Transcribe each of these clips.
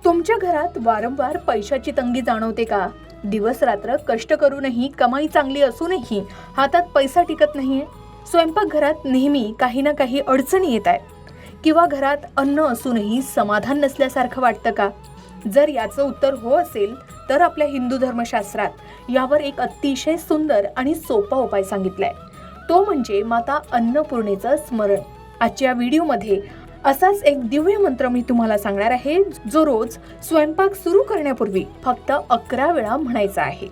तुमच्या घरात वारंवार पैशाची तंगी जाणवते का? दिवस रात्र कष्ट करूनही, कमाई चांगली असूनही हातात पैसा टिकत नाहीये. स्वयंपाकघरात नेहमी काही ना काही अडचणी येत आहेत किंवा घरात अन्न असूनही समाधान नसल्यासारखं वाटतं का? जर याचं उत्तर हो असेल तर आपल्या हिंदू धर्मशास्त्रात यावर एक अतिशय सुंदर आणि सोपा उपाय सांगितलाय. तो म्हणजे माता अन्नपूर्णेचं स्मरण. आजच्या व्हिडिओमध्ये असाच एक दिव्य मंत्र मी तुम्हाला सांगणार आहे, जो रोज स्वयंपाक सुरू करण्यापूर्वी फक्त 11 वेळा म्हणायचा आहे,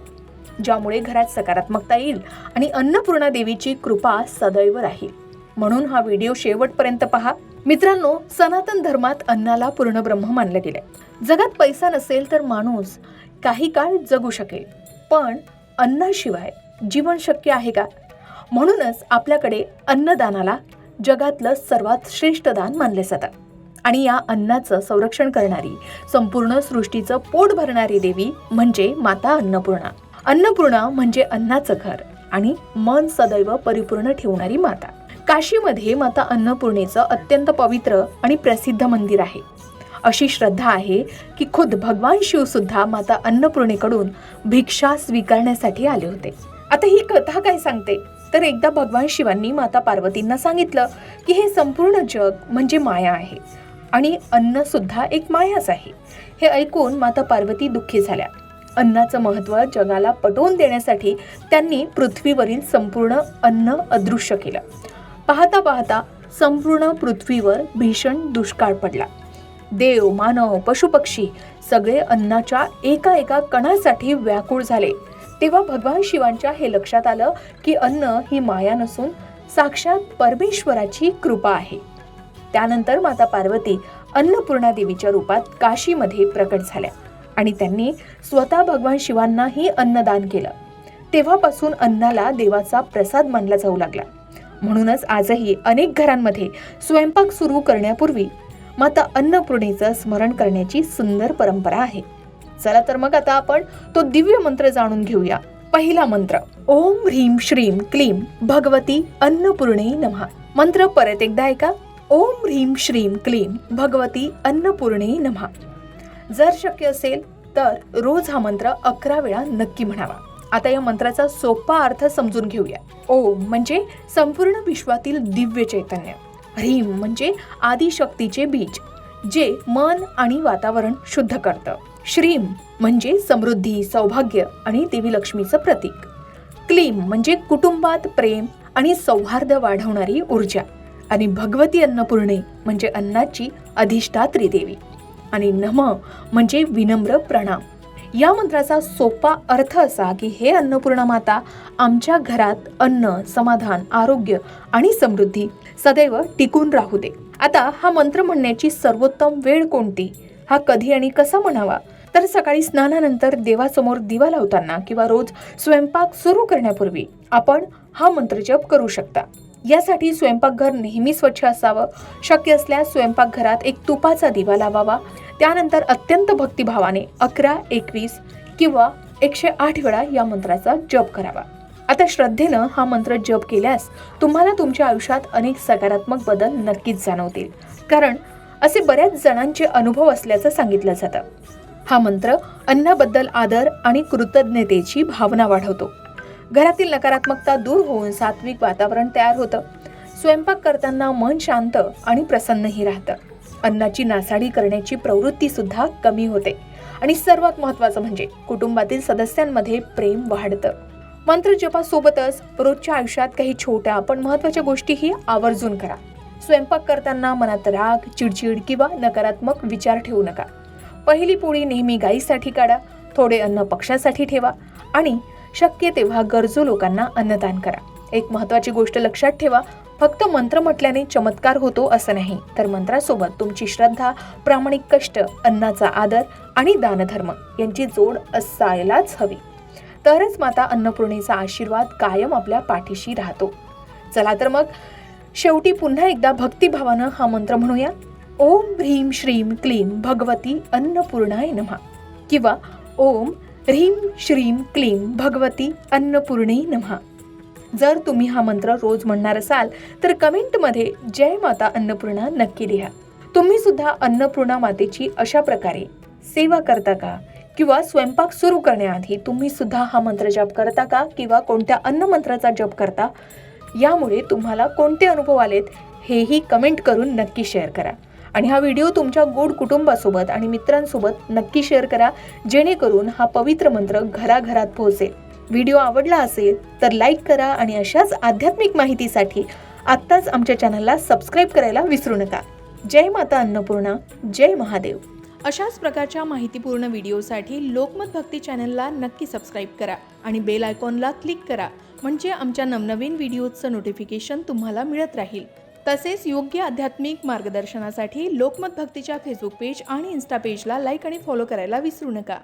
ज्यामुळे घरात सकारात्मकता येईल आणि अन्नपूर्णा देवीची कृपा सदैव राहील. म्हणून हा व्हिडिओ शेवटपर्यंत पहा. मित्रांनो, सनातन धर्मात अन्नाला पूर्ण ब्रह्म मानलं गेलंय. जगात पैसा नसेल तर माणूस काही काळ जगू शकेल, पण अन्नाशिवाय जीवन शक्य आहे का? म्हणूनच आपल्याकडे अन्नदानाला जगातलं सर्वात श्रेष्ठ दान मानले जातं. आणि या अन्नाचं संरक्षण करणारी, संपूर्ण सृष्टीचं पोट भरणारी देवी म्हणजे माता अन्नपूर्णा. अन्नपूर्णा म्हणजे अन्नाचं घर आणि मन सदैव परिपूर्ण ठेवणारी माता. काशीमध्ये माता अन्नपूर्णेचं अत्यंत पवित्र आणि प्रसिद्ध मंदिर आहे. अशी श्रद्धा आहे की खुद भगवान शिव सुद्धा माता अन्नपूर्णेकडून भिक्षा स्वीकारण्यासाठी आले होते. आता ही कथा काय सांगते तर एकदा भगवान शिवांनी माता पार्वतींना सांगितलं की हे संपूर्ण जग म्हणजे माया आहे आणि अन्न सुद्धा एक मायाच आहे. हे ऐकून माता पार्वती दुःखी झाल्या. अन्नाचं महत्त्व जगाला पटवून देण्यासाठी त्यांनी पृथ्वीवरील संपूर्ण अन्न अदृश्य केलं. पाहता पाहता संपूर्ण पृथ्वीवर भीषण दुष्काळ पडला. देव, मानव, पशुपक्षी सगळे अन्नाच्या एका एका कणासाठी व्याकुळ झाले. तेव्हा भगवान शिवांच्या हे लक्षात आलं की अन्न ही माया नसून साक्षात परमेश्वराची कृपा आहे. त्यानंतर माता पार्वती अन्नपूर्णा देवीच्या रूपात काशीमध्ये प्रकट झाल्या आणि त्यांनी स्वतः भगवान शिवांनाही अन्नदान केलं. तेव्हापासून अन्नाला देवाचा प्रसाद मानला जाऊ लागला. म्हणूनच आजही अनेक घरांमध्ये स्वयंपाक सुरू करण्यापूर्वी माता अन्नपूर्णेचं स्मरण करण्याची सुंदर परंपरा आहे. चला तर मग आता आपण तो दिव्य मंत्र जाणून घेऊया. पहिला मंत्र, ओम ह्रीं श्रीं क्लीं भगवती अन्नपूर्णे नमः. मंत्र परत एकदा ऐका. ओम ह्रीं श्रीं क्लीं भगवती अन्नपूर्णे नमः. जर शक्य असेल तर रोज हा मंत्र 11 वेळा नक्की म्हणावा. आता या मंत्राचा सोपा अर्थ समजून घेऊया. ओम म्हणजे संपूर्ण विश्वातील दिव्य चैतन्य. ह्रीं म्हणजे आदिशक्तीचे बीज, जे मन आणि वातावरण शुद्ध करतं. श्रीं म्हणजे समृद्धी, सौभाग्य आणि देवी लक्ष्मीचं प्रतीक. क्लीं म्हणजे कुटुंबात प्रेम आणि सौहार्द वाढवणारी ऊर्जा. आणि भगवती अन्नपूर्णे म्हणजे अन्नाची अधिष्ठात्री देवी. आणि नमः म्हणजे विनम्र प्रणाम. या मंत्राचा सोपा अर्थ असा की हे अन्नपूर्णा माता, आमच्या घरात अन्न, समाधान, आरोग्य आणि समृद्धी सदैव टिकून राहू दे. आता हा मंत्र म्हणण्याची सर्वोत्तम वेळ कोणती? हा कधी आणि कसा म्हणावा? तर सकाळी स्नानानंतर, देवासमोर दिवा लावताना किंवा रोज स्वयंपाक सुरू करण्यापूर्वी आपण हा मंत्र जप करू शकता. यासाठी स्वयंपाकघर नेहमी स्वच्छ असावं. शक्य असल्यास स्वयंपाकघरात एक तुपाचा दिवा लावावा. त्यानंतर अत्यंत भक्तिभावाने 11, 21 किंवा 108 वेळा या मंत्राचा जप करावा. आता श्रद्धेनं हा मंत्र जप केल्यास तुम्हाला तुमच्या आयुष्यात अनेक सकारात्मक बदल नक्कीच जाणवतील, कारण असे बऱ्याच जणांचे अनुभव असल्याचं सांगितलं जातं. हा मंत्र अन्नाबद्दल आदर आणि कृतज्ञतेची भावना वाढवतो. घरातील नकारात्मकता दूर होऊन सात्विक वातावरण तयार होतं. स्वयंपाक करताना मन शांत आणि प्रसन्नही राहतं. अन्नाची नासाडी करण्याची प्रवृत्ती सुद्धा कमी होते. आणि सर्वात महत्त्वाचं म्हणजे कुटुंबातील सदस्यांमध्ये प्रेम वाढतं. मंत्र जपासोबतच रोजच्या आयुष्यात काही छोट्या पण महत्त्वाच्या गोष्टीही आवर्जून करा. स्वयंपाक करताना मनात राग, चिडचिड किंवा नकारात्मक विचार ठेवू नका. पहिली पोळी नेहमी गायीसाठी काढा. थोडे अन्न पक्षासाठी ठेवा आणि शक्य तेव्हा गरजू लोकांना अन्नदान करा. एक महत्त्वाची गोष्ट लक्षात ठेवा, फक्त मंत्र म्हटल्याने चमत्कार होतो असं नाही, तर मंत्रासोबत तुमची श्रद्धा, प्रामाणिक कष्ट, अन्नाचा आदर आणि दानधर्म यांची जोड असायलाच हवी. तरच माता अन्नपूर्णेचा आशीर्वाद कायम आपल्या पाठीशी राहतो. चला तर मग शेवटी पुन्हा एकदा भक्तिभावानं हा मंत्र म्हणूया. ओम ह्रीं श्रीं क्लीं भगवती अन्नपूर्णाय नमः किंवा ओम ह्रीं श्रीं क्लीं भगवती अन्नपूर्णे नमः. जर तुम्ही हा मंत्र रोज म्हणणार असाल तर कमेंटमध्ये जय माता अन्नपूर्णा नक्की लिहा. तुम्ही सुद्धा अन्नपूर्णा मातेची अशा प्रकारे सेवा करता का? किंवा स्वयंपाक सुरू करण्याआधी तुम्ही सुद्धा हा मंत्र जप करता का? किंवा कोणत्या अन्न मंत्राचा जप करता? यामुळे तुम्हाला कोणते अनुभव आलेत हेही कमेंट करून नक्की शेअर करा. आणि हा व्हिडिओ तुमच्या गोड कुटुंबासोबत आणि मित्रांसोबत नक्की शेअर करा, जेणेकरून हा पवित्र मंत्र घराघरात पोहोचेल. व्हिडिओ आवडला असेल तर लाईक करा आणि अशाच आध्यात्मिक माहितीसाठी आत्ताच आमच्या चॅनलला सबस्क्राईब करायला विसरू नका. जय माता अन्नपूर्णा, जय महादेव. अशाच प्रकारच्या माहितीपूर्ण व्हिडिओसाठी लोकमत भक्ती चॅनलला नक्की सबस्क्राईब करा आणि बेल आयकॉनला क्लिक करा, म्हणजे आमच्या नवनवीन व्हिडिओचं नोटिफिकेशन तुम्हाला मिळत राहील. तसेच योग्य आध्यात्मिक मार्गदर्शनासाठी लोकमत भक्तीच्या फेसबुक पेज आणि इन्स्टा पेजला लाईक आणि फॉलो करायला विसरू नका.